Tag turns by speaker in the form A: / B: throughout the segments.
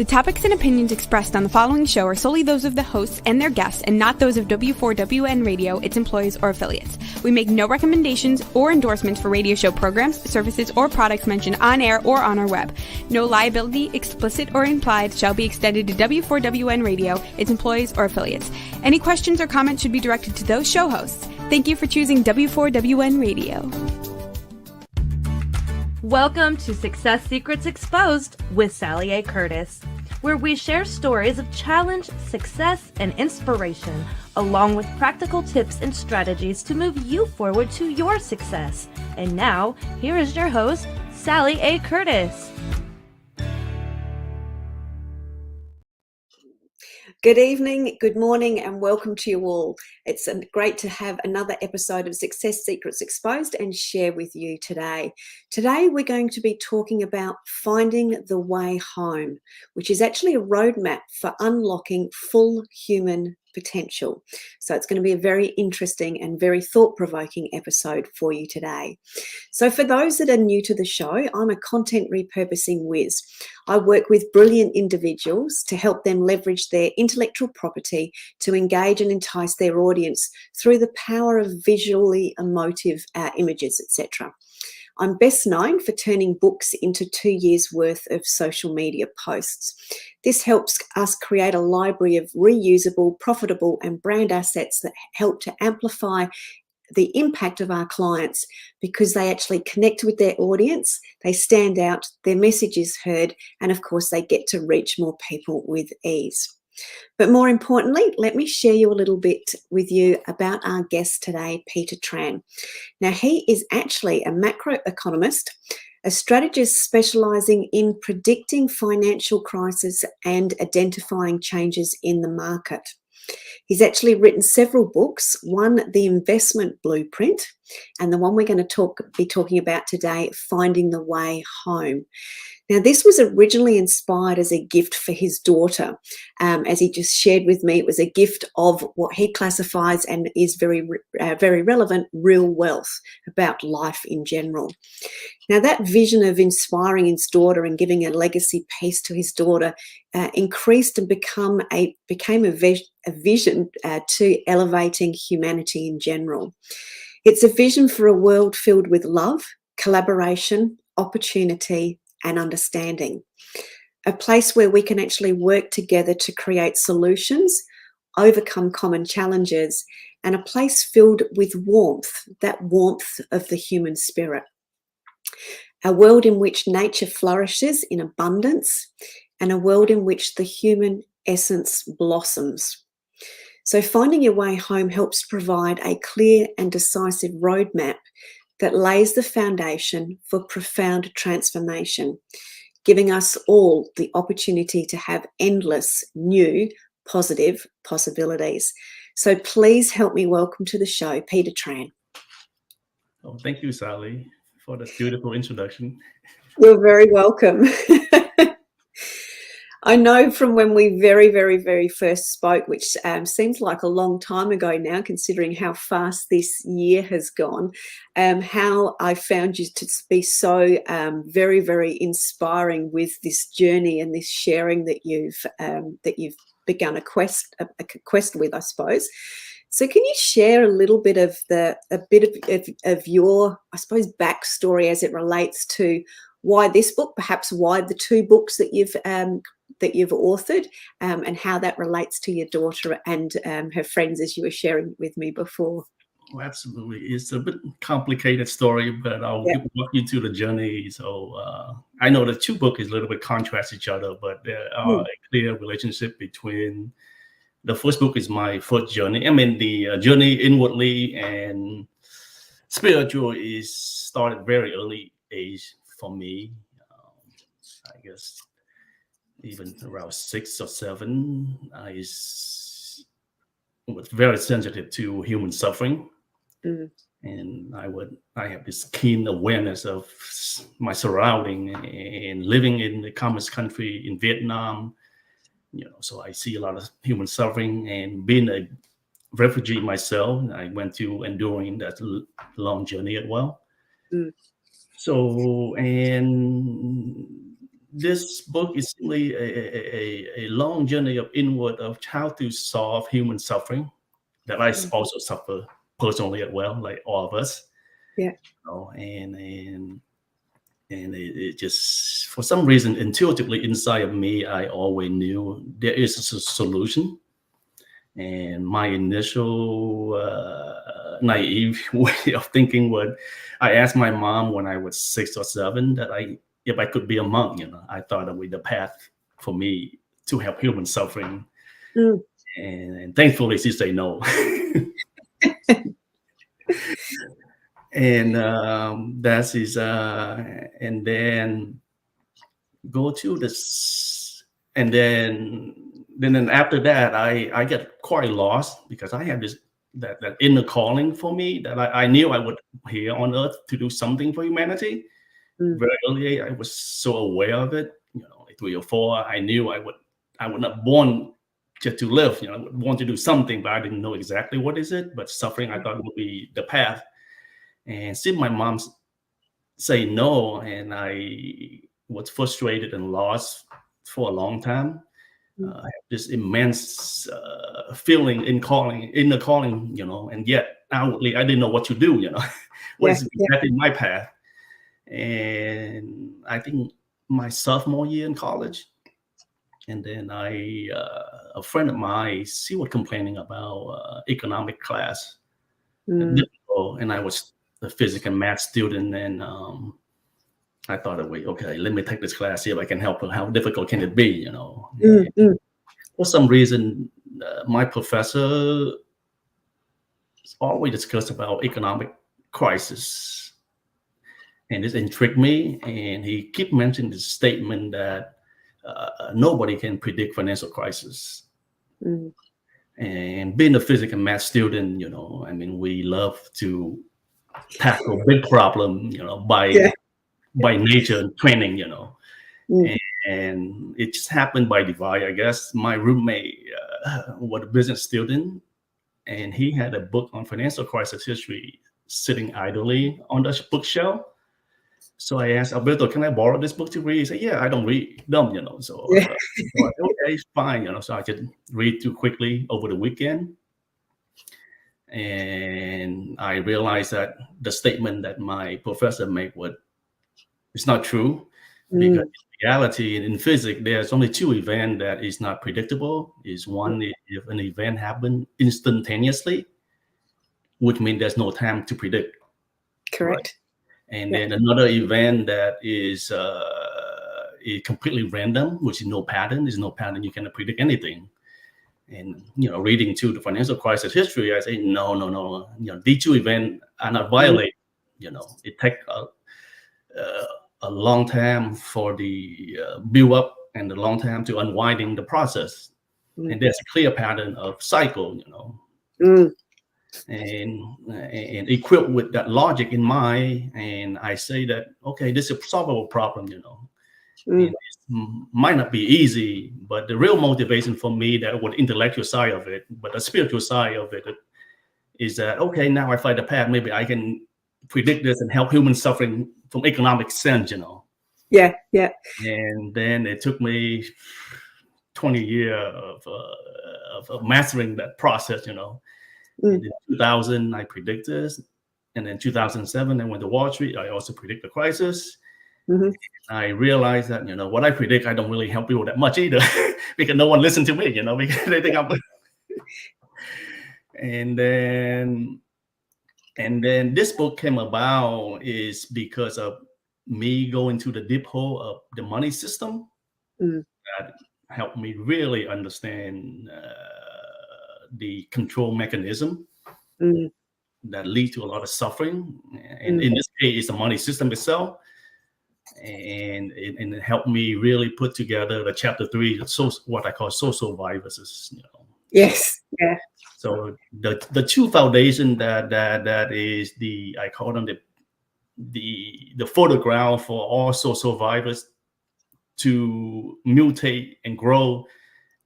A: The topics and opinions expressed on the following show are solely those of the hosts and their guests and not those of W4WN Radio, its employees, or affiliates. We make no recommendations or endorsements for radio show programs, services, or products mentioned on air or on our web. No liability, explicit or implied, shall be extended to W4WN Radio, its employees, or affiliates. Any questions or comments should be directed to those show hosts. Thank you for choosing W4WN Radio.
B: Welcome to Success Secrets Exposed with Sally A. Curtis, where we share stories of challenge, success, and inspiration, along with practical tips and strategies to move you forward to your success. And now, here is your host, Sally A. Curtis.
C: Good evening, good morning, and welcome to you all. It's great to have another episode of Success Secrets Exposed and share with you today. Today, we're going to be talking about finding the way home, which is actually a roadmap for unlocking full human potential. So it's going to be a very interesting and very thought-provoking episode for you today. So for those that are new to the show, I'm a content repurposing whiz. I work with brilliant individuals to help them leverage their intellectual property to engage and entice their audience through the power of visually emotive images, etc. I'm best known for turning books into 2 years' worth of social media posts. This helps us create a library of reusable, profitable, and brand assets that help to amplify the impact of our clients because they actually connect with their audience, they stand out, their message is heard, and of course they get to reach more people with ease. But more importantly, let me share you a little bit with you about our guest today, Peter Tran. Now, he is actually a macroeconomist, a strategist specializing in predicting financial crisis and identifying changes in the market. He's actually written several books, one, The Investment Blueprint, and the one we're going to be talking about today, Finding the Way Home. Now, this was originally inspired as a gift for his daughter. As he just shared with me, it was a gift of what he classifies and is very relevant, real wealth about life in general. Now, that vision of inspiring his daughter and giving a legacy piece to his daughter increased and became a vision to elevating humanity in general. It's a vision for a world filled with love, collaboration, opportunity, and understanding. A place where we can actually work together to create solutions, overcome common challenges, and a place filled with warmth, that warmth of the human spirit. A world in which nature flourishes in abundance, and a world in which the human essence blossoms. So finding your way home helps provide a clear and decisive roadmap that lays the foundation for profound transformation, giving us all the opportunity to have endless new positive possibilities. So please help me welcome to the show, Peter Tran.
D: Oh, thank you, Sally, for that beautiful introduction.
C: You're very welcome. I know from when we very first spoke, which seems like a long time ago now, considering how fast this year has gone, how I found you to be so very inspiring with this journey and this sharing that you've begun a quest with, I suppose. So can you share a little bit of of your, I suppose, backstory as it relates to why this book, perhaps why the two books that you've authored, and how that relates to your daughter and her friends, as you were sharing with me before?
D: Well, absolutely. It's a bit complicated story, but I'll walk you through the journey. So I know the two books is a little bit contrast each other, but there are a clear relationship between. The first book is my first journey. I mean, the journey inwardly and spiritual is started very early age for me. I guess even around 6 or 7, I was very sensitive to human suffering. And I have this keen awareness of my surrounding and living in the communist country in Vietnam. So I see a lot of human suffering, and being a refugee myself, I went through enduring that long journey as well. So, and this book is simply a long journey of inward of how to solve human suffering that I also suffer personally as well, like all of us.
C: Yeah.
D: And it just, for some reason, intuitively inside of me, I always knew there is a solution. And my initial naive way of thinking was, I asked my mom when I was 6 or 7 that if I could be a monk, I thought it would be the path for me to help human suffering. And thankfully, she said no. And that is, and then go to this, and then after that, I get quite lost because I have this that inner calling for me that I knew I would here on earth to do something for humanity. Very early, I was so aware of it. At 3 or 4, I knew I would not born just to live. I would want to do something, but I didn't know exactly what is it. But suffering, I thought would be the path. And since my mom say no, and I was frustrated and lost for a long time. I have this immense feeling in the calling, and yet outwardly I didn't know what to do, what is exactly my path. And I think my sophomore year in college, and then a friend of mine, she was complaining about economic class, and I was a physics and math student, and I thought, okay, let me take this class, see if I can help her. How difficult can it be, For some reason, my professor always discussed about economic crisis, and this intrigued me. And he kept mentioning this statement that nobody can predict financial crisis. And being a physics and math student, we love to tackle big problem, by nature and training, and it just happened by divide, I guess. My roommate was a business student, and he had a book on financial crisis history sitting idly on the bookshelf. So I asked Alberto, can I borrow this book to read? He said, yeah, I don't read them, So, so okay, fine, So I could read too quickly over the weekend. And I realized that the statement that my professor made it's not true, because in reality, in physics, there's only 2 events that is not predictable. Is one, if an event happened instantaneously, which means there's no time to predict.
C: Correct.
D: Right? And then another event that is completely random, which is no pattern. There's no pattern. You cannot predict anything. And reading to the financial crisis history, I say no. These 2 events are not violated. It takes a long time for the build up and a long time to unwinding the process. And there's a clear pattern of cycle. And equipped with that logic in mind, and I say that okay, this is a solvable problem. And it might not be easy, but the real motivation for me, that was the intellectual side of it, but the spiritual side of it is that, okay, now I find the path, maybe I can predict this and help human suffering from economic sense,
C: Yeah.
D: And then it took me 20 years of mastering that process, In 2000, I predict this. And then 2007, I went to Wall Street. I also predict the crisis. I realized that, what I predict, I don't really help people that much either, because no one listens to me, because they think I'm. And then this book came about is because of me going to the deep hole of the money system. That helped me really understand the control mechanism that leads to a lot of suffering. And in this case, it's the money system itself. And it helped me really put together the chapter 3, what I call social viruses.
C: Yes. Yeah.
D: So the 2 foundation that is I call them the photograph for all social viruses to mutate and grow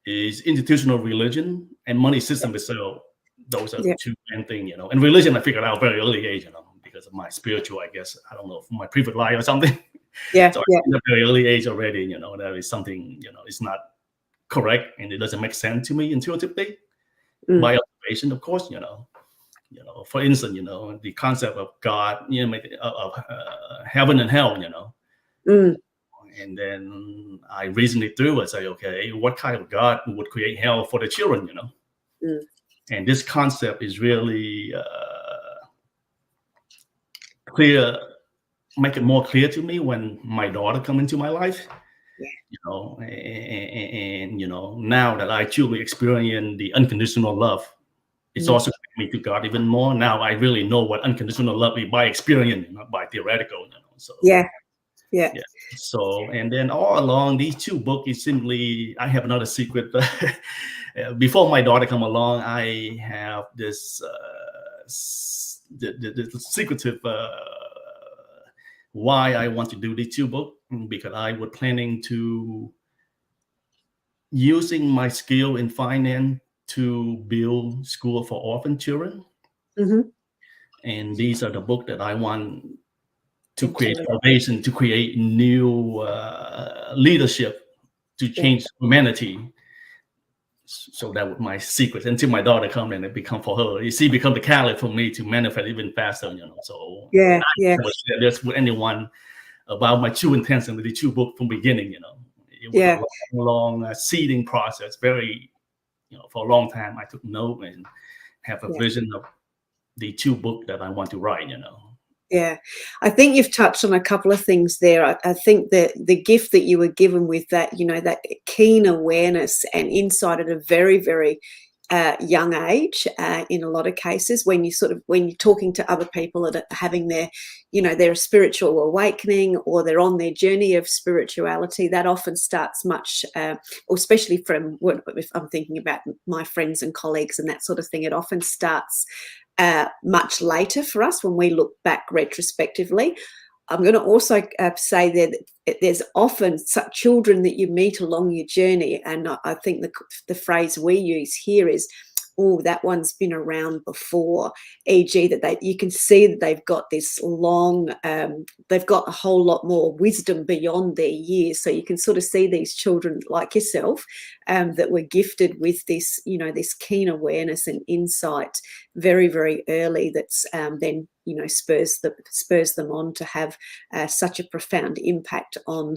D: is institutional religion and money system itself. Those are the 2 main things, And religion I figured out very early age, because of my spiritual, I guess, I don't know, from my previous life or something.
C: Yeah.
D: So
C: Yeah.
D: at a very early age already, that is something, it's not correct and it doesn't make sense to me intuitively. By observation, of course, for instance, the concept of God, of heaven and hell, and then I reason it through and say, okay, what kind of God would create hell for the children, And this concept is really clear, make it more clear to me when my daughter come into my life. And now that I truly experience the unconditional love, it's also me to God even more. Now I really know what unconditional love is by experience, not by theoretical. So
C: Yeah.
D: So, and then all along these two books is simply, I have another secret. Before my daughter come along, I have this the secretive why I want to do these two books, because I was planning to using my skill in finance to build school for orphan children. And these are the books that I want to create foundation, to create new leadership, to change humanity. So that was my secret until my daughter come and it become for her. You see, become the catalyst for me to manifest even faster. So I never share this with anyone about my true intention with the true book from beginning. It was a long seeding process. Very, for a long time I took note and have a vision of the two book that I want to write.
C: Yeah, I think you've touched on a couple of things there. I think that the gift that you were given with that, that keen awareness and insight at a very, very young age, in a lot of cases, when you're talking to other people that are having their, their spiritual awakening or they're on their journey of spirituality, that often starts much, or especially from what if I'm thinking about my friends and colleagues and that sort of thing, it often starts much later for us when we look back retrospectively. I'm going to also say that there's often such children that you meet along your journey, and I think the phrase we use here is, oh, that one's been around before, e.g. that you can see that they've got this long, they've got a whole lot more wisdom beyond their years. So you can sort of see these children like yourself that were gifted with this, this keen awareness and insight very, very early. That's then spurs them on to have such a profound impact on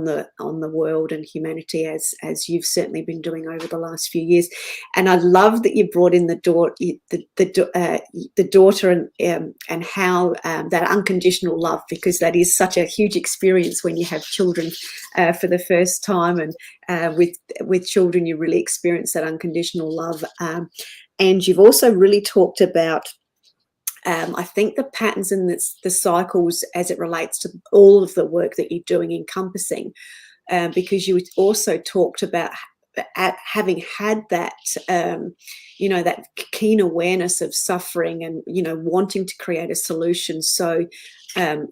C: the world and humanity, as you've certainly been doing over the last few years. And I love that you brought in the daughter and how that unconditional love, because that is such a huge experience when you have children for the first time, and with children you really experience that unconditional love. And you've also really talked about I think the patterns and the cycles as it relates to all of the work that you're doing encompassing, because you also talked about having had that, that keen awareness of suffering and, wanting to create a solution. So at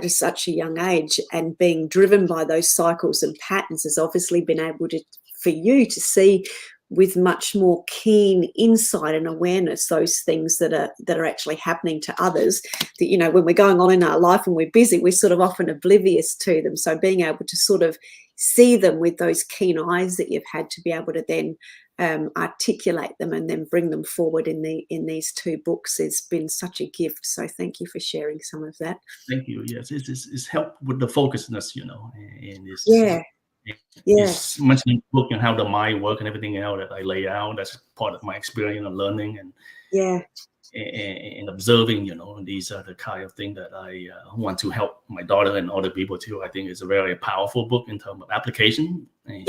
C: such a young age, and being driven by those cycles and patterns has obviously been able for you to see with much more keen insight and awareness those things that are actually happening to others, that when we're going on in our life and we're busy, we're sort of often oblivious to them. So being able to sort of see them with those keen eyes that you've had to be able to then articulate them and then bring them forward in these two books has been such a gift. So thank you for sharing some of that.
D: Thank you. Yes, it's helped with the focusedness, and it's It's mentioning the book and how the mind work and everything else that I lay out. That's part of my experience of learning and observing. These are the kind of things that I want to help my daughter and other people too. I think it's a very powerful book in terms of application. And,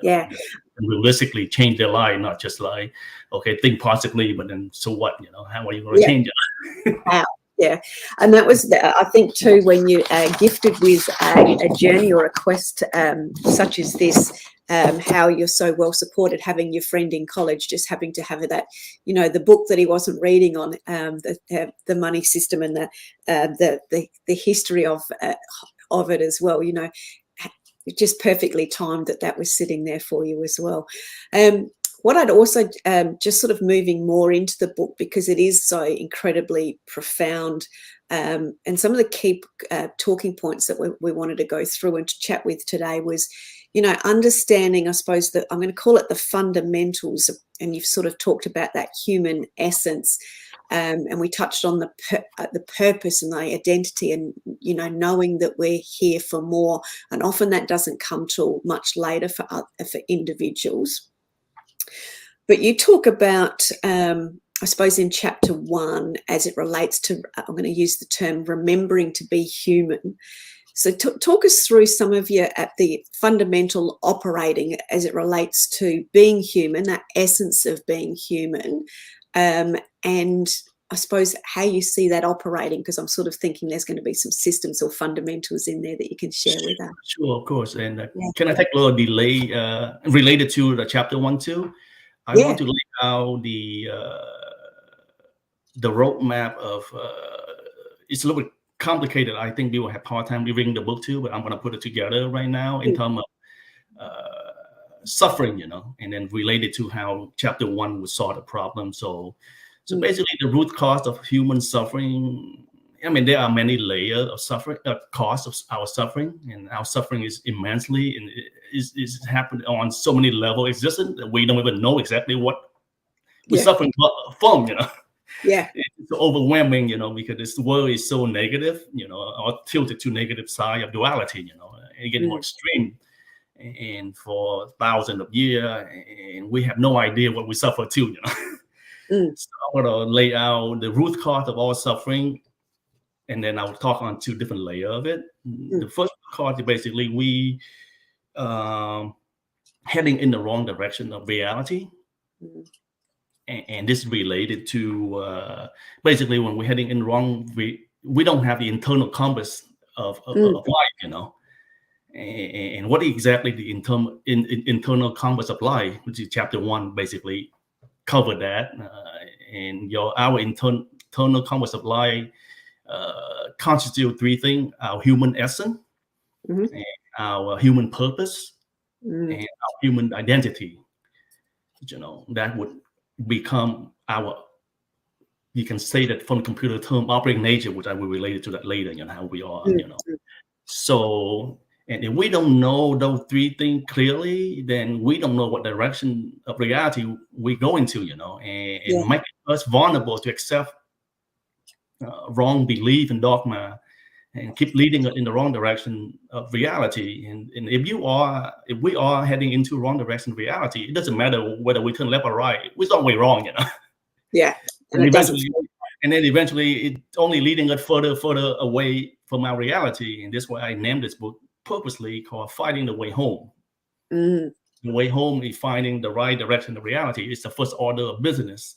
D: and realistically change their life, not just like, okay, think positively, but then so what? How are you going to change it?
C: Wow. Yeah, and that was, I think, too, when you gifted with a journey or a quest such as this, how you're so well supported, having your friend in college just having to have that, the book that he wasn't reading on the money system and the history of it as well. Just perfectly timed that was sitting there for you as well. What I'd also just sort of moving more into the book, because it is so incredibly profound, And some of the key talking points that we wanted to go through and to chat with today was, understanding, I suppose, that I'm going to call it the fundamentals. And you've sort of talked about that human essence. And we touched on the purpose and the identity, and knowing that we're here for more. And often that doesn't come till much later for individuals. But you talk about, I suppose, in chapter 1, as it relates to, I'm going to use the term remembering to be human. So talk us through some of the fundamental operating as it relates to being human, that essence of being human. And I suppose how you see that operating, because I'm sort of thinking there's going to be some systems or fundamentals in there that you can share with us.
D: Sure, of course. And can I take a little delay related to the chapter 1 too? I want to lay out the roadmap of. It's a little bit complicated. I think people have a hard time reading the book too, but I'm going to put it together right now in terms of suffering, and then related to how chapter 1 would solve the problem. So basically, the root cause of human suffering. I mean, there are many layers of suffering, cause of our suffering, and our suffering is immensely, and it's happened on so many levels. It's just that we don't even know exactly what we're suffering from.
C: Yeah,
D: it's overwhelming. Because this world is so negative. Or tilted to negative side of duality. And getting more extreme. And for thousands of years, and we have no idea what we suffer too. So I'm going to lay out the root cause of all suffering, and then I'll talk on 2 different layers of it. The first cause is basically we heading in the wrong direction of reality. And this is related to basically when we're heading in the wrong, we don't have the internal compass of life, And what exactly the internal compass of life, which is chapter 1, basically cover that. And our internal compass of life constitute 3 things: our human essence, and our human purpose, and our human identity. That would become our, you can say that from computer term, operating nature, which I will relate to that later, how we are, So, and if we don't know those 3 things clearly, then we don't know what direction of reality we go into, and make us vulnerable to accept wrong belief and dogma, and keep leading us in the wrong direction of reality. And if we are heading into wrong direction of reality, it doesn't matter whether we turn left or right. We're always wrong,
C: Yeah.
D: And eventually, it's only leading us further away from our reality. And that's why I named this book purposely called Finding the Way Home. The way home is finding the right direction of reality. It's the first order of business.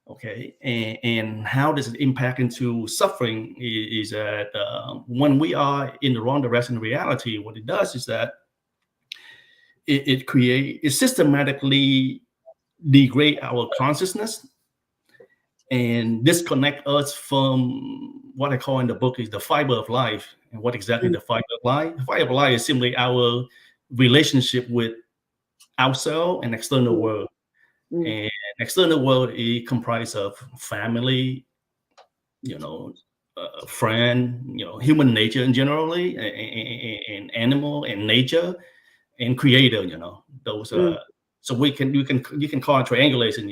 D: Okay, and how does it impact into suffering is that when we are in the wrong direction of reality, what it does is that it systematically degrade our consciousness and disconnect us from what I call in the book is the fiber of life. And what exactly the fiber of life? The fiber of life is simply our relationship with ourselves and external world. And external world is comprised of family, friend, human nature in generally, and animal and nature and creator. Those so you can call it triangulation.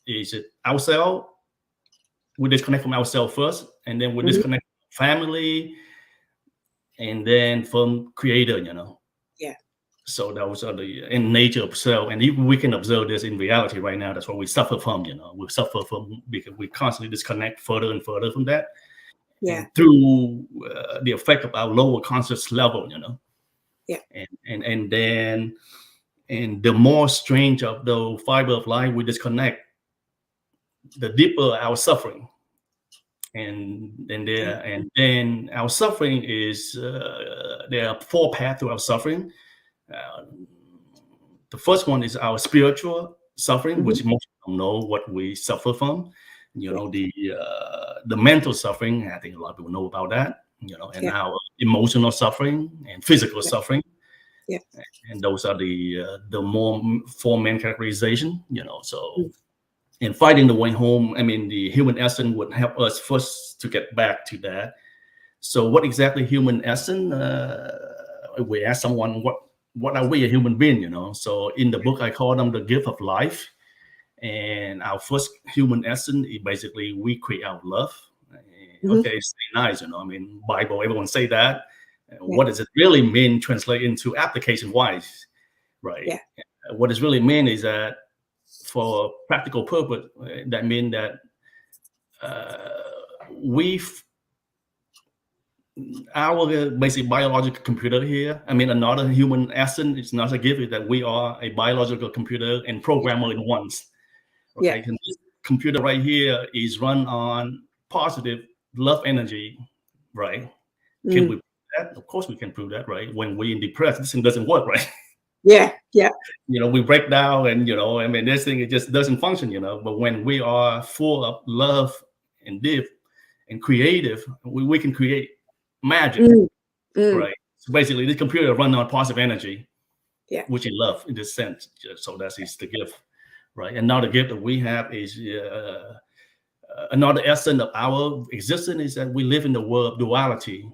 D: Is it ourselves? We disconnect from ourselves first, and then we disconnect from family, and then from creator. So those are in nature of self, and we can observe this in reality right now. That's what we suffer from. We suffer from because we constantly disconnect further and further from that. And through the effect of our lower conscious level. And the more strange of the fiber of life we disconnect, the deeper our suffering. And then our suffering is there are 4 paths to our suffering. The first one is our spiritual suffering, which most people know what we suffer from. The mental suffering, I think a lot of people know about that. And our emotional suffering and physical suffering. And those are the more 4 main characterization. So And finding the way home, I mean, the human essence would help us first to get back to that. So what exactly human essence? We ask someone, what are we, a human being, you know? So in the book, I call them the gift of life. And our first human essence is basically we create our love. Okay, it's nice, you know. I mean, Bible, everyone say that. What does it really mean? Translate into application wise, right?
C: Yeah.
D: What it really mean is that for practical purpose, that means that our basic biological computer here. I mean, another human essence is not a gift, is that we are a biological computer and programmer in once. Okay, and this computer right here is run on positive love energy, right? Can we prove that? Of course we can prove that, right? When we're depressed, this thing doesn't work, right?
C: Yeah.
D: You know, we break down and, you know, I mean, this thing, it just doesn't function, you know. But when we are full of love and deep and creative, we can create magic, right? So basically, this computer run on positive energy, which is love in this sense. So that is the gift, right? Another gift that we have is another essence of our existence is that we live in the world of duality.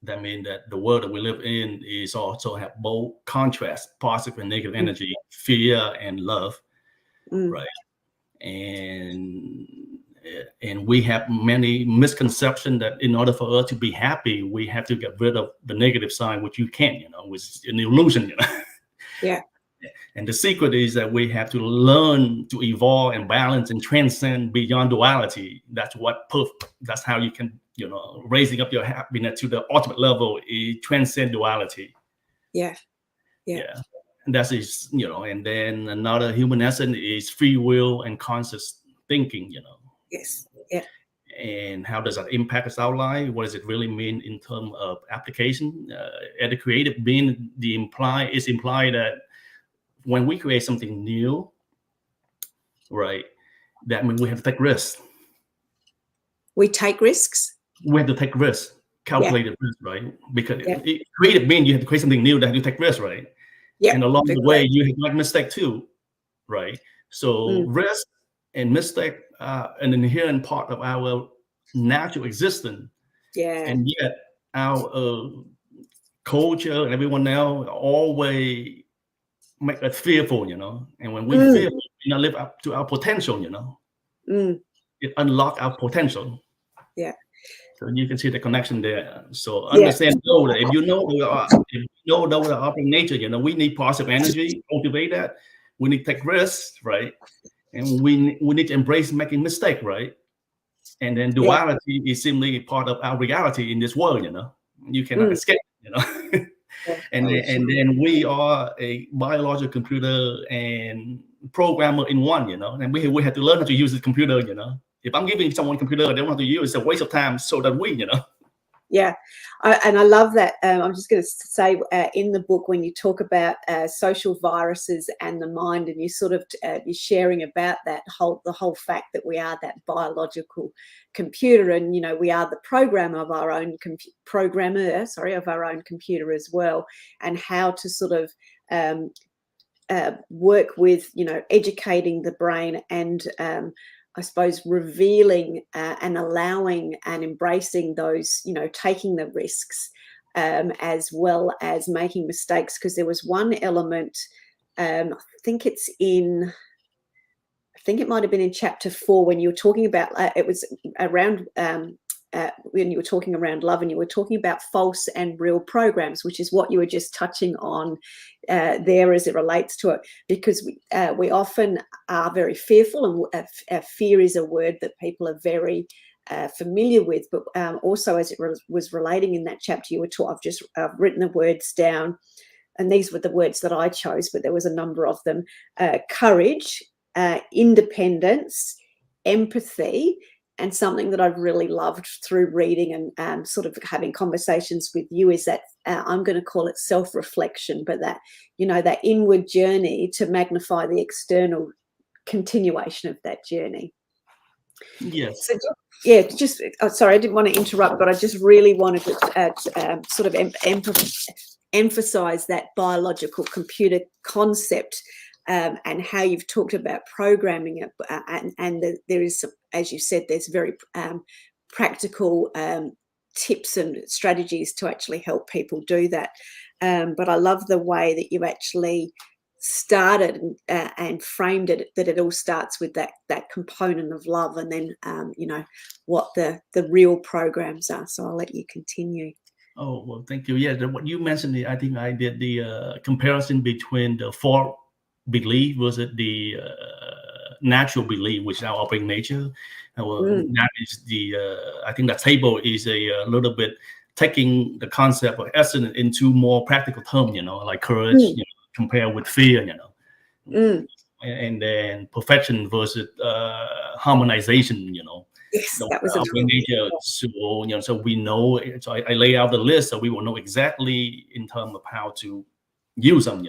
D: That means that the world that we live in is also have both contrast, positive and negative energy, fear and love, right? And we have many misconceptions that in order for us to be happy, we have to get rid of the negative side, which you can't, you know, which is an illusion, you know.
C: Yeah.
D: And the secret is that we have to learn to evolve and balance and transcend beyond duality. That's how you can, you know, raising up your happiness to the ultimate level is transcend duality.
C: Yeah.
D: And that is, you know, and then another human essence is free will and conscious thinking, you know.
C: Yes. Yeah.
D: And how does that impact our life? What does it really mean in terms of application? At the creative being, it's implied that when we create something new, right, that means we have to take risks.
C: We take risks?
D: We have to take risks, calculated risks, right? Because creative means you have to create something new that you take risks, right? Yeah. And along the way, you have to make mistake too, right? So risk and mistake are an inherent part of our natural existence.
C: Yeah.
D: And yet our culture and everyone else always make us fearful, you know. And when we fear, we not live up to our potential, you know. It unlock our potential.
C: Yeah.
D: So you can see the connection there. So understand though that if you know the operating nature, you know, we need positive energy, cultivate that. We need to take risks, right? And we need to embrace making mistakes, right? And then duality is simply part of our reality in this world, you know. You cannot escape, you know. And then we are a biological computer and programmer in one, you know. And we have to learn how to use the computer, you know. If I'm giving someone a computer they don't want to use, it's a waste of time. So that we, you know.
C: Yeah, and I love that. I'm just going to say in the book when you talk about social viruses and the mind, and you sort of you're sharing about the whole fact that we are that biological computer, and you know we are the programmer of our own of our own computer as well, and how to sort of work with, you know, educating the brain and I suppose revealing and allowing and embracing those, you know, taking the risks as well as making mistakes. Because there was one element, I think it might have been in chapter 4 when you were talking about, it was around when you were talking around love, and you were talking about false and real programs, which is what you were just touching on there as it relates to it, because we often are very fearful, and fear is a word that people are very familiar with, but also as it was relating in that chapter you were taught, I've written the words down, and these were the words that I chose, but there was a number of them: courage, independence, empathy. And something that I've really loved through reading and sort of having conversations with you is that I'm going to call it self-reflection, but that, you know, that inward journey to magnify the external continuation of that journey.
D: Yes.
C: So, sorry, I didn't want to interrupt, but I just really wanted to sort of emphasize that biological computer concept and how you've talked about programming it, there is some, as you said, there's very practical tips and strategies to actually help people do that. But I love the way that you actually started and framed it, that it all starts with that component of love, and then what the real programs are. So I'll let you continue.
D: Oh, well, thank you. Yeah, what you mentioned, I think I did the comparison between the forced belief versus the natural belief, which is our operating nature. That is I think that table is a little bit taking the concept of essence into more practical terms, like courage, compared with fear, and then perfection versus harmonization,
C: Yes, that was
D: nature. So we know. So I lay out the list, so we will know exactly in terms of how to use them.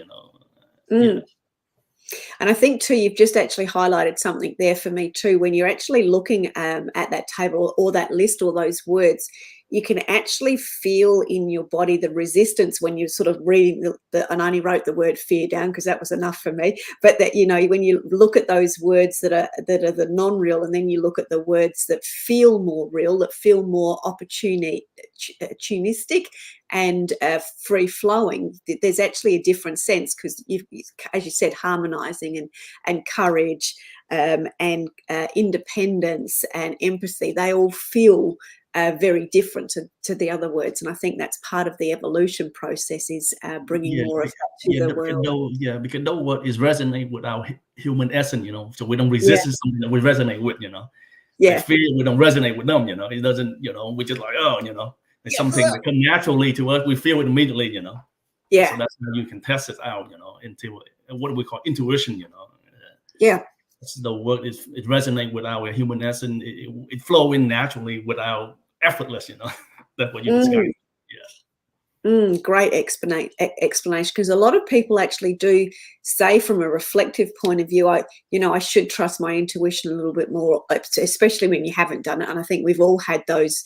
C: And I think too, you've just actually highlighted something there for me too. When you're actually looking at that table or that list or those words, you can actually feel in your body the resistance when you're sort of reading and I only wrote the word fear down because that was enough for me. But that, when you look at those words that are the non-real, and then you look at the words that feel more real, that feel more opportunistic and free flowing, there's actually a different sense, because as you said, harmonizing and courage and independence and empathy, they all feel very different to the other words. And I think that's part of the evolution process, is bringing more of that to the world.
D: Because no word is resonate with our human essence, so we don't resist something that we resonate with, Like fear, we don't resonate with them, it doesn't, we just like, it's something that comes naturally to us. We feel it immediately, So that's how you can test it out, into what we call intuition, The word it resonates with our human essence. It flows in naturally without effortless, That's what you described.
C: Great explanation, because a lot of people actually do say, from a reflective point of view, I should trust my intuition a little bit more, especially when you haven't done it. And I think we've all had those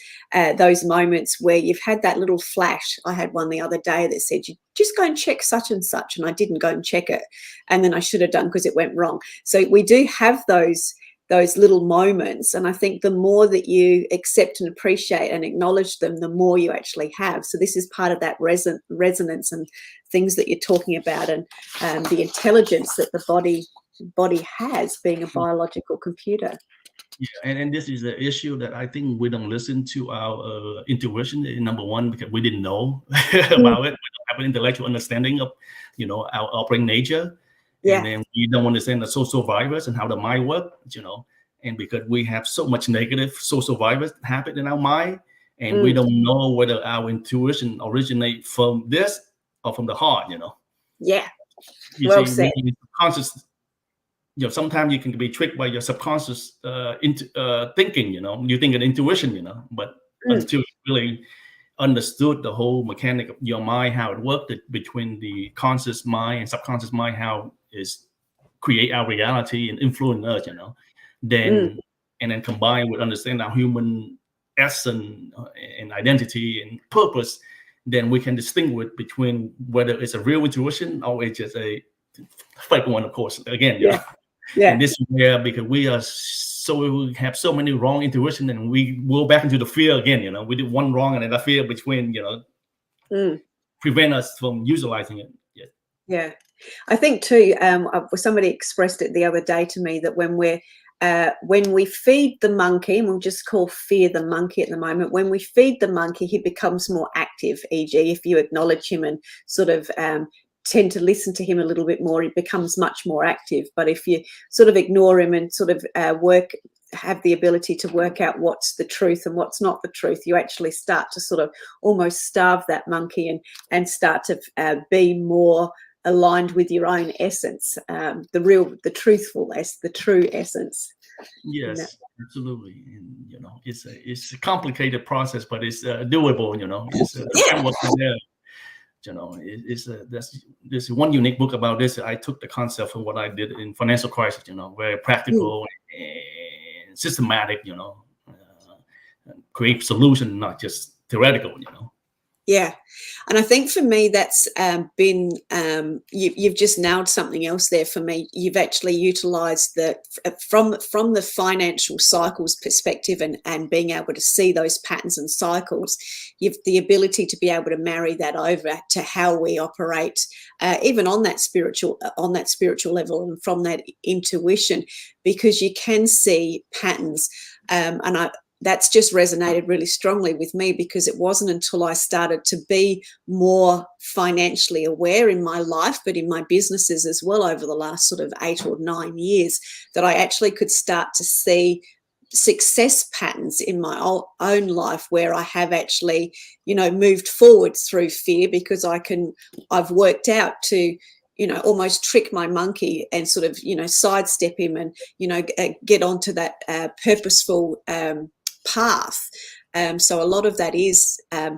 C: moments where you've had that little flash. I had one the other day that said, you just go and check such and such, and I didn't go and check it, and then I should have done because it went wrong. So we do have those little moments, and I think the more that you accept and appreciate and acknowledge them, the more you actually have. So this is part of that resonance and things that you're talking about, and the intelligence that the body has, being a biological computer.
D: And this is an issue that I think we don't listen to our intuition, number one, because we didn't know about it. We don't have an intellectual understanding of our operating nature. And then we don't understand the social virus and how the mind works, and because we have so much negative social virus happen in our mind, and we don't know whether our intuition originates from this or from the heart,
C: Yeah.
D: You see, subconscious, sometimes you can be tricked by your subconscious thinking, you think an intuition, but until you really understood the whole mechanic of your mind, how it worked between the conscious mind and subconscious mind, how is create our reality and influence us, then and then combined with understanding our human essence and identity and purpose, then we can distinguish between whether it's a real intuition or it's just a fake one, of course. Again, and this is where, because we have so many wrong intuition, and we go back into the fear again. We did one wrong, and then the fear between prevent us from utilizing it.
C: Yeah, I think too. Somebody expressed it the other day to me, that when we feed the monkey, and we'll just call fear the monkey at the moment, when we feed the monkey, he becomes more active. E.g., if you acknowledge him and sort of tend to listen to him a little bit more, he becomes much more active. But if you sort of ignore him and sort of have the ability to work out what's the truth and what's not the truth, you actually start to sort of almost starve that monkey and start to be more aligned with your own essence, the true essence.
D: Yes, absolutely. And it's a complicated process, but it's doable. There's one unique book about this. I took the concept from what I did in financial crisis. Very practical and systematic. Create solution, not just theoretical.
C: Yeah. And I think for me, that's been, you've just nailed something else there for me. You've actually utilized from the financial cycles perspective and being able to see those patterns and cycles, you've the ability to be able to marry that over to how we operate, even on that spiritual level and from that intuition, because you can see patterns. That's just resonated really strongly with me, because it wasn't until I started to be more financially aware in my life, but in my businesses as well over the last sort of 8 or 9 years, that I actually could start to see success patterns in my own life where I have actually, moved forward through fear, because I've worked out to, almost trick my monkey and sort of, sidestep him and, get onto that purposeful path. So a lot of that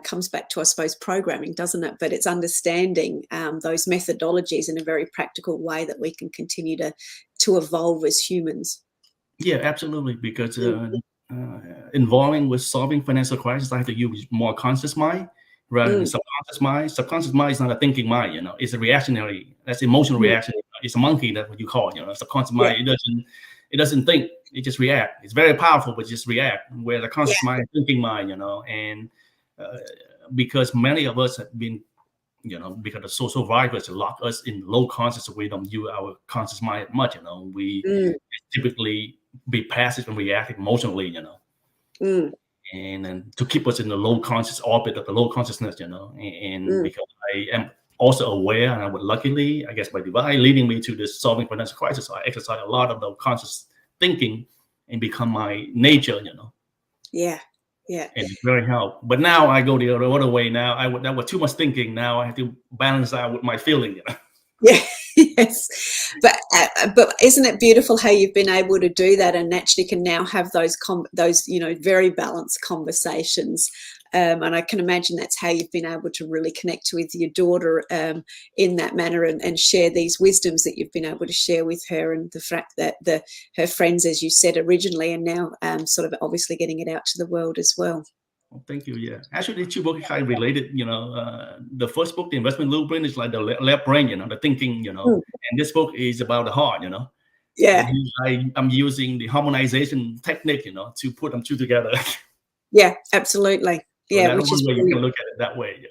C: comes back to, I suppose, programming, doesn't it? But it's understanding those methodologies in a very practical way that we can continue to evolve as humans.
D: Yeah, absolutely. Because involving with solving financial crisis, I have to use more conscious mind rather than subconscious mind. Subconscious mind is not a thinking mind, it's a reactionary, that's emotional reaction. It's a monkey, that's what you call it, subconscious mind. It doesn't think, it just react. It's very powerful, but just react. Where the conscious mind, thinking mind, and because many of us have been, because the social virus lock us in low conscious, we don't use our conscious mind much, we typically be passive and reactive emotionally, and then to keep us in the low conscious orbit of the low consciousness, and because I am also aware, and I would luckily, I guess by divine leading me to this solving financial crisis, I exercise a lot of the conscious thinking and become my nature,
C: Yeah.
D: And it's very helpful. But now I go the other way. Now that was too much thinking. Now I have to balance out with my feeling.
C: Yeah. Yes. But isn't it beautiful how you've been able to do that and actually can now have those very balanced conversations. And I can imagine that's how you've been able to really connect with your daughter in that manner and share these wisdoms that you've been able to share with her, and the fact that her friends, as you said originally, and now sort of obviously getting it out to the world as well.
D: Well, thank you. Yeah, actually, the two books are kind of related. The first book, The Investment Blueprint, is like the left brain, the thinking, and this book is about the heart,
C: Yeah.
D: And I'm using the harmonization technique, to put them two together.
C: Yeah, absolutely. Yeah,
D: so
C: which is
D: way you can look at it that way.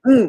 D: Yeah.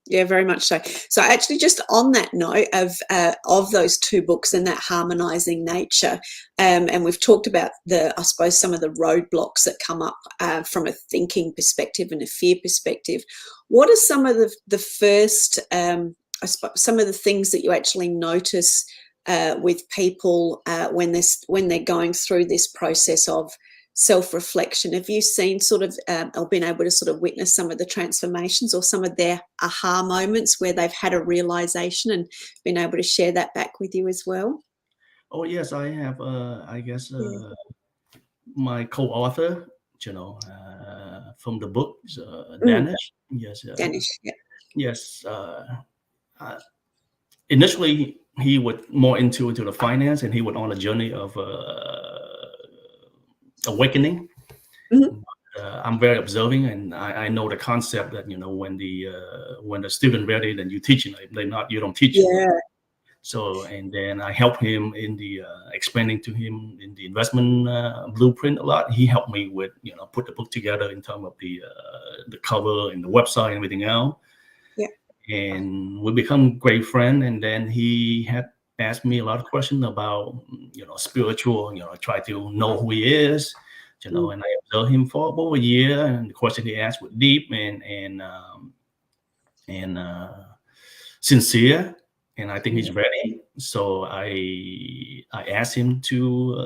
C: Yeah, very much so. So actually, just on that note of those two books and that harmonizing nature, and we've talked about I suppose some of the roadblocks that come up from a thinking perspective and a fear perspective. What are some of the first, I suppose, some of the things that you actually notice with people when they're going through this process of self-reflection? Have you seen sort of or been able to sort of witness some of the transformations or some of their aha moments where they've had a realization and been able to share that back with you as well?
D: Oh yes, I have. I guess my co-author, from the book, Danish. Yes,
C: Danish. Yeah.
D: Yes. Initially, he was more into the finance, and he was on a journey of awakening. I'm very observing, and I know the concept that when the student ready, then you teach them. You don't teach.
C: Yeah.
D: So, and then I help him in the explaining to him in the investment blueprint a lot. He helped me with put the book together in terms of the cover and the website and everything else.
C: Yeah. And
D: we become great friends. And then he had asked me a lot of questions about spiritual. I try to know who he is. And I observed him for about a year, and the question he asked was deep and sincere, and I think he's ready. So I asked him to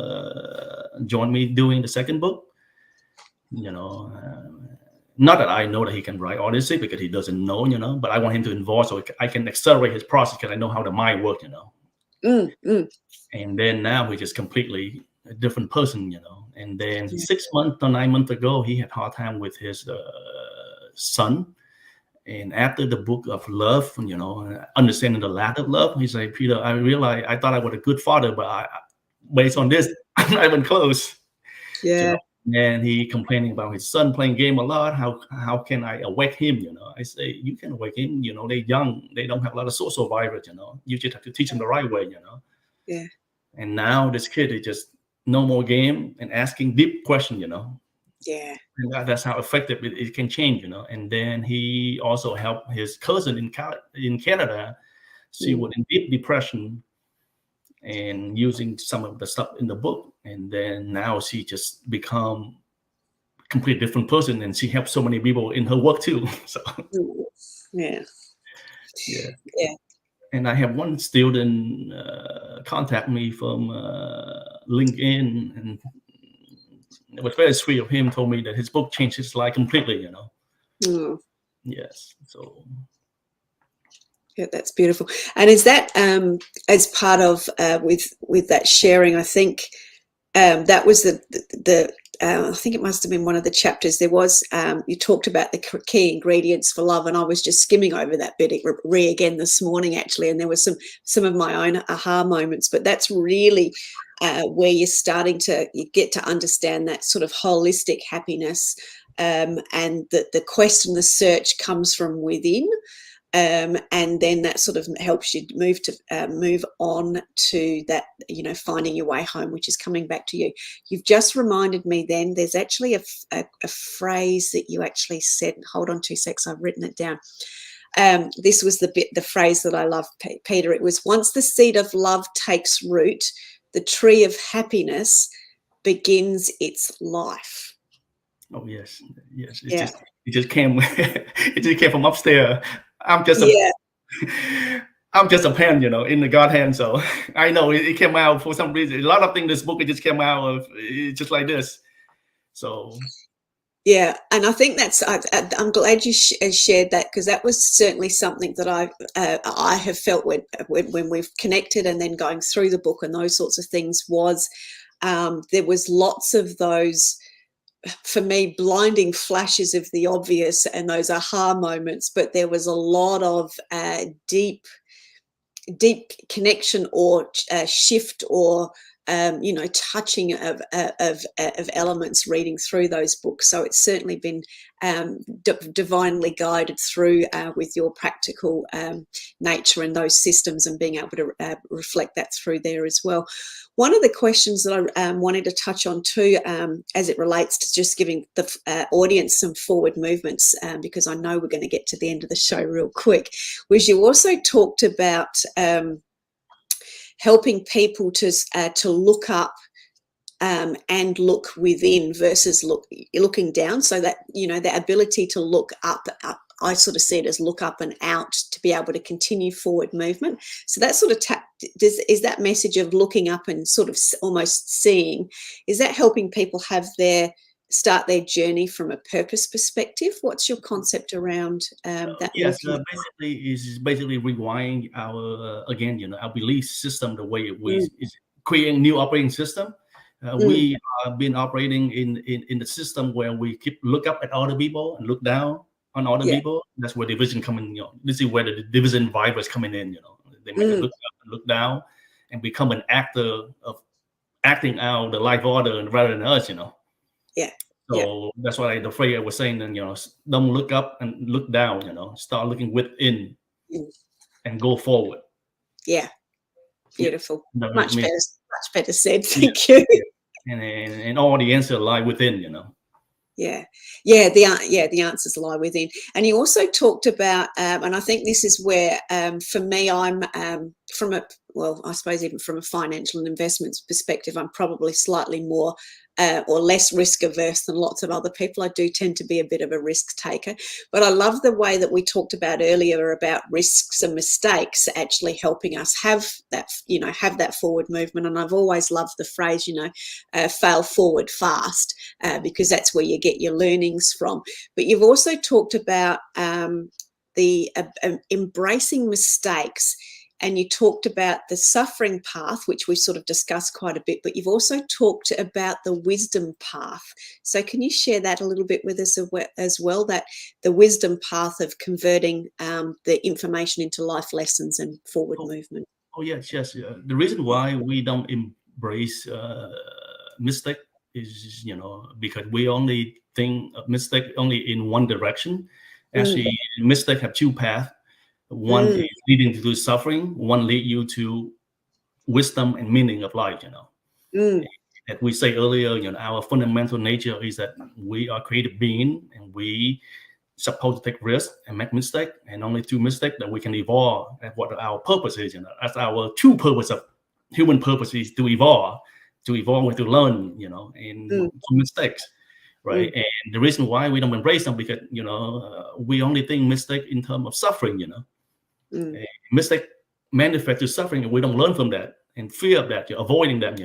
D: join me doing the second book. Not that I know that he can write honestly, because he doesn't know, but I want him to involve so I can accelerate his process, because I know how the mind works, And then now he's just completely a different person, And then 6 months or 9 months ago, he had a hard time with his son. And after the book of love, understanding the lack of love, he's like, Peter, I realized I thought I was a good father, but based on this, I'm not even close.
C: Yeah.
D: And he complaining about his son playing game a lot. How can I awake him? I say, you can awake him. They're young. They don't have a lot of social survivors. You just have to teach them the right way.
C: Yeah.
D: And now this kid is just no more game and asking deep questions.
C: Yeah.
D: And that's how effective it can change. And then he also helped his cousin in Canada. She was in deep depression and using some of the stuff in the book. And then now she just become a completely different person, and she helps so many people in her work too. So
C: yeah.
D: And I have one student contact me from LinkedIn, and it was very sweet of him. Told me that his book changed his life completely. Yes. So
C: yeah, that's beautiful. And is that as part of with that sharing? I think that was the I think it must have been one of the chapters. There was you talked about the key ingredients for love, and I was just skimming over that bit again this morning actually, and there was some of my own aha moments. But that's really where you're starting to get to understand that sort of holistic happiness, and the quest and the search comes from within. And then that sort of helps you move on to that, finding your way home, which is coming back to you. You've just reminded me then there's actually a phrase that you actually said. Hold on 2 seconds, I've written it down. This was the phrase that I love, Peter. It was, once the seed of love takes root, the tree of happiness begins its life.
D: Oh yes. It just came. It just came from upstairs. I'm just a pen, in the God hand. So I know it came out for some reason. A lot of things in this book, it just came out of just like this. So
C: yeah, and I think that's. I'm glad you shared that, because that was certainly something that I have felt when we've connected, and then going through the book and those sorts of things was there was lots of those, for me, blinding flashes of the obvious and those aha moments, but there was a lot of deep connection or shift or touching of elements reading through those books. So it's certainly been divinely guided through with your practical nature and those systems, and being able to reflect that through there as well. One of the questions that I wanted to touch on too, as it relates to just giving the audience some forward movements, because I know we're going to get to the end of the show real quick, was you also talked about helping people to look up and look within versus looking down. So that, the ability to look up, I sort of see it as look up and out to be able to continue forward movement. So that sort of is that message of looking up and sort of almost seeing, is that helping people start their journey from a purpose perspective? What's your concept around that?
D: Yes, basically rewiring our our belief system the way is creating new operating system. We have been operating in the system where we keep look up at other people and look down on other people. That's where division coming. This is where the division virus coming in. They make us look up and look down, and become an actor of acting out the life order rather than us. So that's why the phrase I was saying. Then don't look up and look down. Start looking within and go forward.
C: Yeah, beautiful.
D: Yeah.
C: Much better said. Thank you.
D: And all the answers lie within.
C: The answers lie within. And you also talked about, and I think this is where, for me, I'm I suppose even from a financial and investments perspective, I'm probably slightly more or less risk averse than lots of other people. I do tend to be a bit of a risk taker, but I love the way that we talked about earlier about risks and mistakes actually helping us have that forward movement. And I've always loved the phrase, fail forward fast, because that's where you get your learnings from. But you've also talked about the embracing mistakes. And you talked about the suffering path, which we sort of discussed quite a bit, but you've also talked about the wisdom path. So can you share that a little bit with us as well, that the wisdom path of converting the information into life lessons and forward movement?
D: Oh, yes. The reason why we don't embrace mistake is, because we only think of mistake only in one direction. Actually, mistake have two paths. One is leading to suffering. One lead you to wisdom and meaning of life. As we say earlier, our fundamental nature is that we are creative being, and we supposed to take risks and make mistakes, and only through mistakes that we can evolve. That's what our purpose is. That's our true purpose of human purpose, is to evolve and to learn, and from mistakes, right? And the reason why we don't embrace them, because we only think mistake in terms of suffering. Mistake manifest to suffering, and we don't learn from that, and fear of that, avoiding that,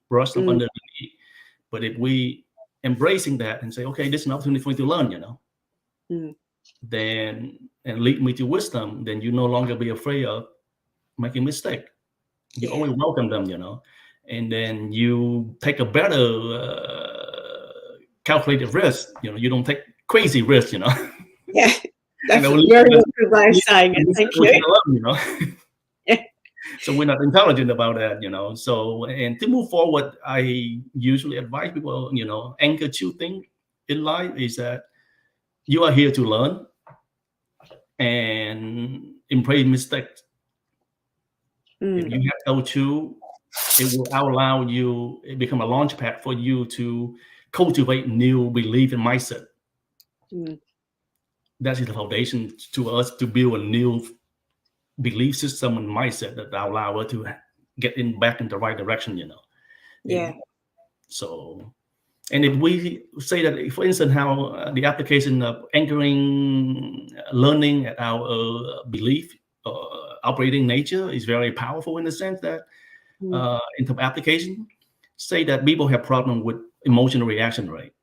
D: brush them under the knee. But if we embracing that and say, okay, this is an opportunity for me to learn, then and lead me to wisdom, then you no longer be afraid of making mistake. You always welcome them, and then you take a better calculated risk. You don't take crazy risk.
C: Yeah, that's a very good way of saying it. Thank you.
D: Yeah. So we're not intelligent about that, So, and to move forward, I usually advise people, anchor two things in life is that you are here to learn and embrace mistakes. If you have those two, it will allow you, it become a launch pad for you to cultivate new belief and mindset. That is the foundation to us to build a new belief system and mindset that allow us to get back in the right direction,
C: Yeah.
D: And so, and if we say that, for instance, how the application of anchoring learning at our belief operating nature is very powerful, in the sense that in terms of application, say that people have problem with emotional reaction, right?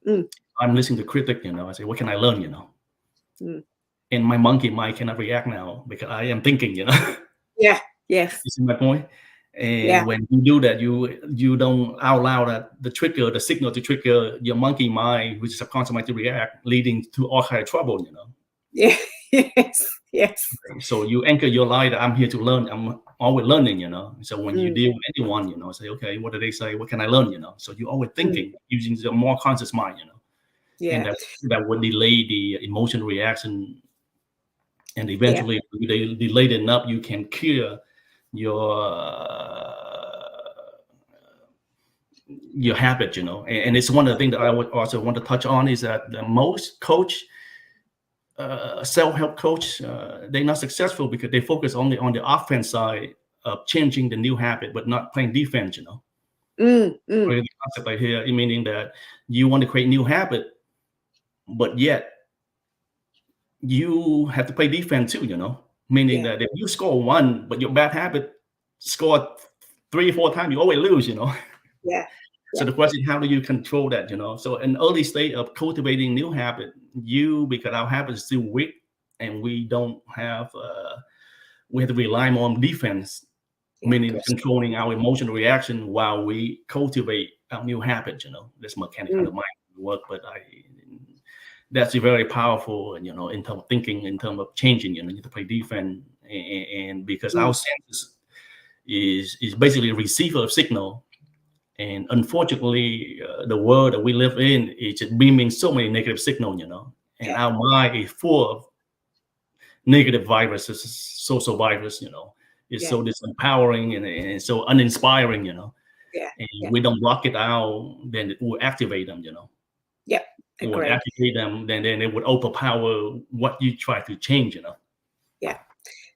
D: I'm listening to critic, I say, what can I learn, and my monkey mind cannot react now because I am thinking,
C: Yeah. Yes.
D: You see my point? And when you do that, you don't allow that the signal to trigger your monkey mind, which is subconscious mind, to react, leading to all kind of trouble,
C: Yeah. Yes.
D: So you anchor your life that I'm here to learn. I'm always learning, So when you deal with anyone, say, okay, what do they say? What can I learn, So you're always thinking using the more conscious mind,
C: Yeah.
D: And that would delay the emotional reaction. And eventually, if they delay it enough, you can cure your habit, And it's one of the things that I would also want to touch on is that the most coach, self-help coach, they're not successful because they focus only on the offense side of changing the new habit, but not playing defense, The concept right here, meaning that you want to create new habit, but yet you have to play defense too, meaning that if you score one, but your bad habit score 3 or 4 times, you always lose,
C: Yeah.
D: So the question, how do you control that, So in early stage of cultivating new habit, because our habit is still weak and we don't have, we have to rely more on defense, meaning controlling our emotional reaction while we cultivate our new habit, This mechanic kind of mind work, but that's very powerful, in terms of thinking, in terms of changing, you need to play defense, and because our senses is basically a receiver of signal, and unfortunately, the world that we live in is just beaming so many negative signals, and our mind is full of negative viruses, social virus, it's so disempowering and so uninspiring, and we don't block it out, then it will activate them, It would activate them, then it would overpower what you try to change,
C: Yeah,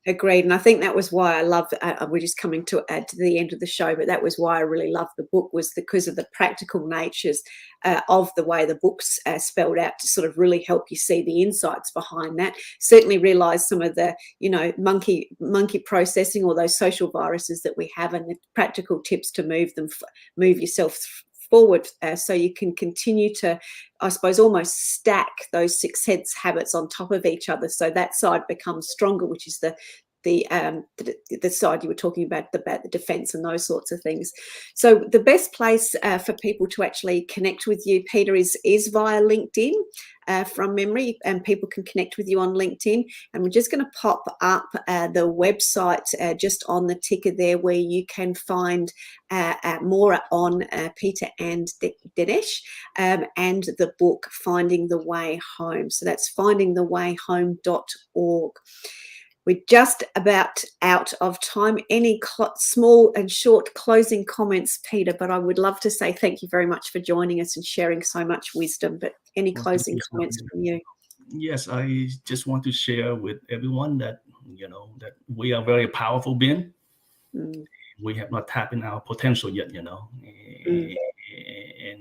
C: agreed. And I think that was why I love, we're just coming to add to the end of the show, but that was why I really loved the book, was because of the practical natures of the way the book's spelled out, to sort of really help you see the insights behind that. Certainly realize some of the, monkey processing, or those social viruses that we have, and the practical tips to move yourself forward, so you can continue to, I suppose, almost stack those success habits on top of each other, so that side becomes stronger, which is the the side you were talking about the defense and those sorts of things. So the best place for people to actually connect with you, Peter, is via LinkedIn from memory, and people can connect with you on LinkedIn. And we're just going to pop up the website just on the ticker there, where you can find more on Peter and Dinesh and the book Finding the Way Home. So that's findingthewayhome.org. We're just about out of time. Any small and short closing comments, Peter? But I would love to say thank you very much for joining us and sharing so much wisdom. But any closing comments from you?
D: Yes, I just want to share with everyone that, that we are very powerful being. We have not tapped in our potential yet, and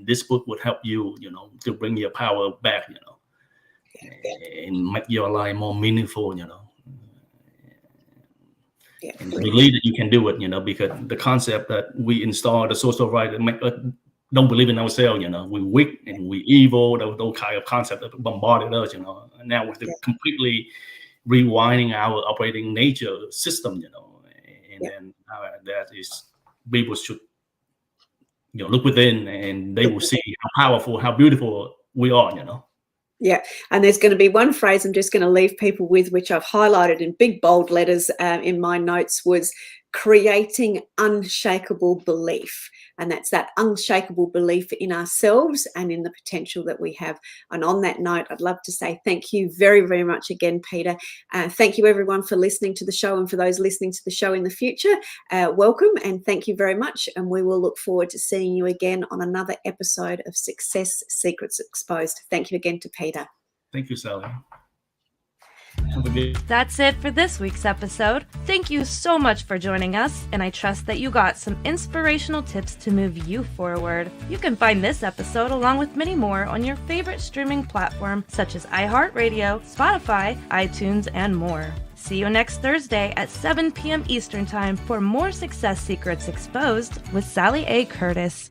D: this book would help you, to bring your power back, and make your life more meaningful, and believe that you can do it, because the concept that we install the social right and make us don't believe in ourselves, we're weak and we're evil, those kind of concepts that bombarded us, and now we're completely rewinding our operating nature system, and then that is, people should, look within, and they will see how powerful, how beautiful we are,
C: Yeah, and there's going to be one phrase I'm just going to leave people with, which I've highlighted in big bold letters in my notes, was creating unshakable belief. And that's that unshakable belief in ourselves and in the potential that we have. And on that note, I'd love to say thank you very, very much again, Peter. Thank you, everyone, for listening to the show, and for those listening to the show in the future, welcome and thank you very much. And we will look forward to seeing you again on another episode of Success Secrets Exposed. Thank you again to Peter.
D: Thank you, Sally.
B: That's it for this week's episode. Thank you so much for joining us, and I trust that you got some inspirational tips to move you forward. You can find this episode along with many more on your favorite streaming platform such as iHeartRadio, Spotify, iTunes, and more. See you next Thursday at 7 p.m. Eastern Time for more Success Secrets Exposed with Sally A. Curtis.